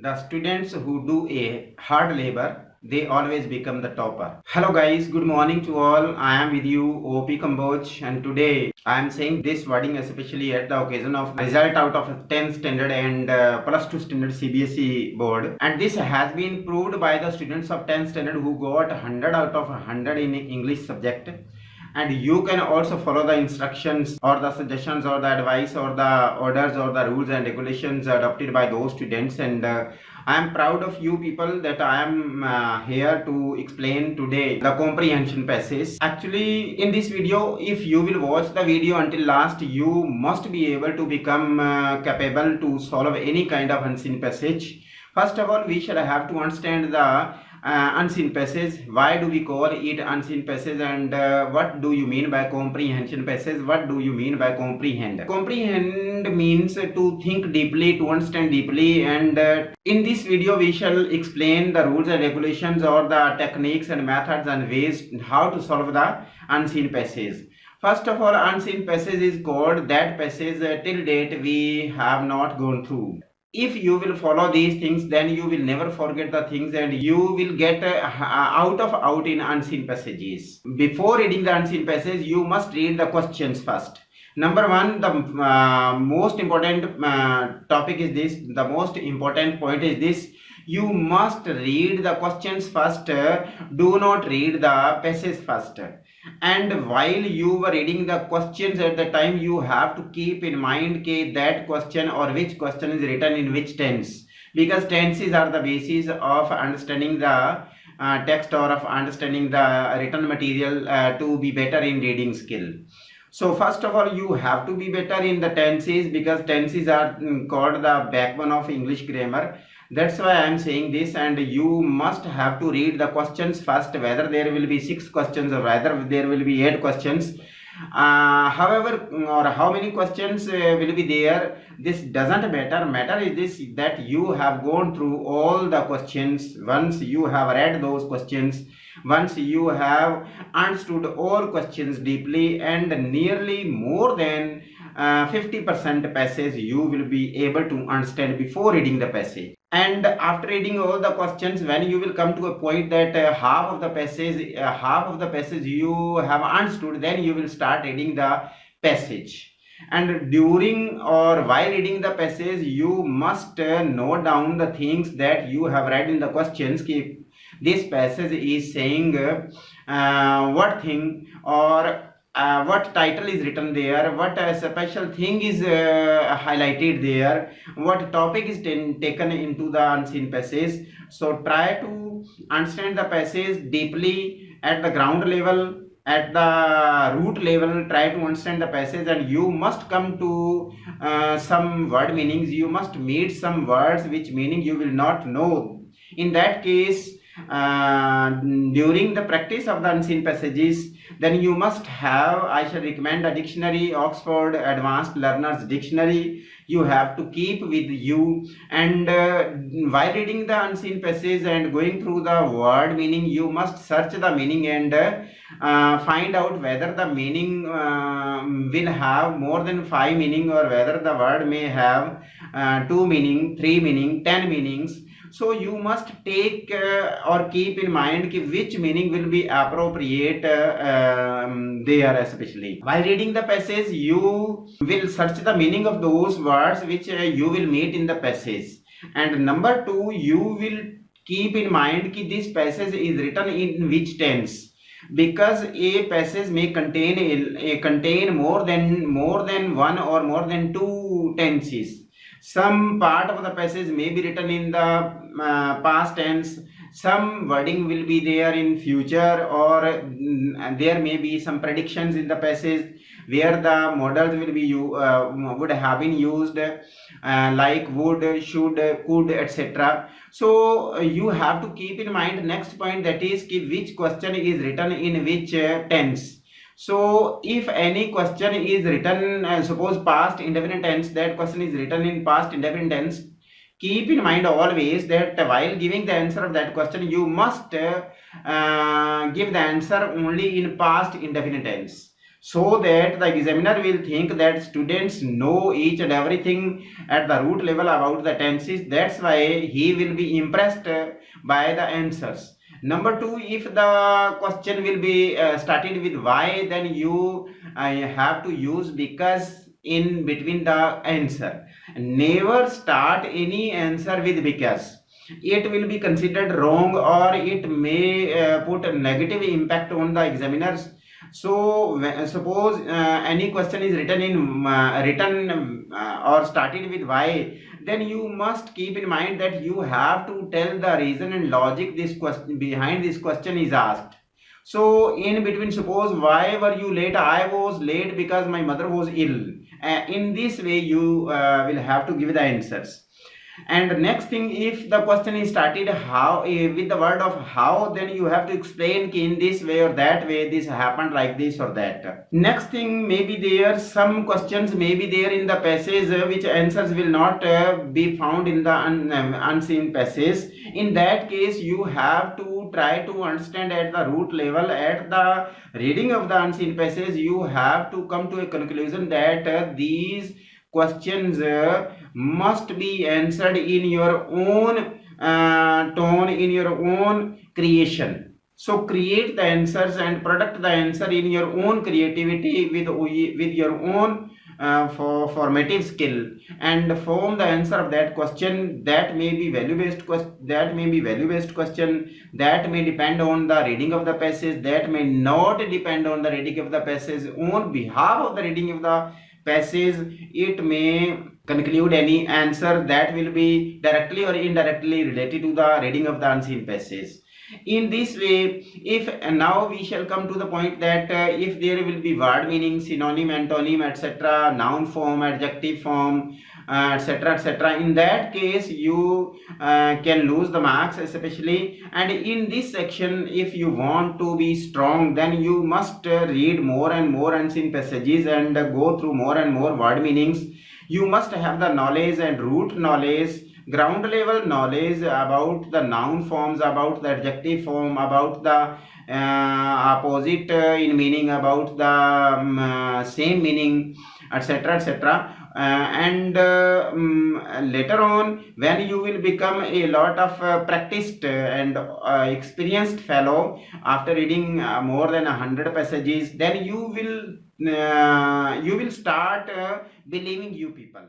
The students who do a hard labor, they always become the topper. Hello guys, good morning to all. I am with you OP Kamboj, and today I am saying this wording especially at the occasion of result out of 10th standard and plus 2 standard CBSE board, and this has been proved by the students of 10th standard who got 100 out of 100 in English subject. And you can also follow the instructions or the suggestions or the advice or the orders or the rules and regulations adopted by those students. And I am proud of you people that I am here to explain today the comprehension passage. Actually, in this video, if you will watch the video until last, you must be able to become capable to solve any kind of unseen passage. First of all, we shall have to understand the unseen passage. Why do we call it unseen passage, and what do you mean by comprehension passage? What do you mean by comprehend? Comprehend means to think deeply, to understand deeply, and in this video we shall explain the rules and regulations or the techniques and methods and ways how to solve the unseen passage. First of all, unseen passage is called that passage till date we have not gone through. If you will follow these things, then you will never forget the things and you will get out in unseen passages. Before reading the unseen passage, you must read the questions first. Number one, the most important topic is this, the most important point is this: you must read the questions first, do not read the passage first. And while you were reading the questions at the time, you have to keep in mind that question or which question is written in which tense, because tenses are the basis of understanding the text or of understanding the written material to be better in reading skill. So first of all, you have to be better in the tenses, because tenses are called the backbone of English grammar. That's why I am saying this, and you must have to read the questions first, whether there will be 6 questions or whether there will be 8 questions. However, or how many questions will be there, this doesn't matter. Matter is this, that you have gone through all the questions. Once you have read those questions, once you have understood all questions deeply, and nearly more than 50% passage you will be able to understand before reading the passage. And after reading all the questions, when you will come to a point that half of the passage you have understood, then you will start reading the passage. And during or while reading the passage, you must note down the things that you have read in the questions. This passage is saying what thing, or what title is written there, what special thing is highlighted there, what topic is taken into the unseen passage. So try to understand the passage deeply at the ground level, at the root level. Try to understand the passage, and you must come to some word meanings. You must meet some words which meaning you will not know. In that case, during the practice of the unseen passages, then you must have, I shall recommend a dictionary, Oxford Advanced Learners Dictionary. You have to keep with you, and while reading the unseen passage and going through the word meaning, you must search the meaning and find out whether the meaning will have more than 5 meaning, or whether the word may have 2 meaning, 3 meaning, 10 meanings. So you must take or keep in mind which meaning will be appropriate there. Especially while reading the passage, you will search the meaning of those words which you will meet in the passage. And number 2, you will keep in mind this passage is written in which tense, because a passage may contain more than one or more than 2 tenses. Some part of the passage may be written in the past tense, some wording will be there in future, or there may be some predictions in the passage where the models will be would have been used, like would, should, could, etc. So you have to keep in mind next point, that is which question is written in which tense. So if any question is written, suppose past indefinite tense, that question is written in past indefinite tense, keep in mind always that while giving the answer of that question, you must give the answer only in past indefinite tense. so that the examiner will think that students know each and everything at the root level about the tenses. That's why he will be impressed by the answers. Number two, if the question will be started with why, then you have to use because in between the answer. Never start any answer with because. It will be considered wrong, or it may put a negative impact on the examiners. So suppose any question is written in or started with why, then you must keep in mind that you have to tell the reason and logic this question behind this question is asked. So in between, suppose why were you late? I was late because my mother was ill. In this way you will have to give the answers. And next thing, if the question is started how with the word of how, then you have to explain in this way or that way this happened like this or that. Next thing, maybe there some questions may be there in the passage which answers will not be found in the unseen passage. In that case, you have to try to understand at the root level. At the reading of the unseen passage, you have to come to a conclusion that these questions must be answered in your own tone, in your own creation. So create the answers and product the answer in your own creativity with your own formative skill, and form the answer of that question. That may be value based question, that may depend on the reading of the passage, that may not depend on the reading of the passage. On behalf of the reading of the passage, it may conclude any answer that will be directly or indirectly related to the reading of the unseen passage. In this way, if now we shall come to the point that if there will be word meaning, synonym, antonym, etc., noun form, adjective form, etc., etc., in that case you can lose the marks especially. And in this section, if you want to be strong, then you must read more and more unseen passages and go through more and more word meanings. You must have the knowledge and root knowledge, ground level knowledge about the noun forms, about the adjective form, about the opposite in meaning, about the same meaning, etc., etc. And later on, when you will become a lot of practiced and experienced fellow after reading more than 100 passages, then you will start believing you people.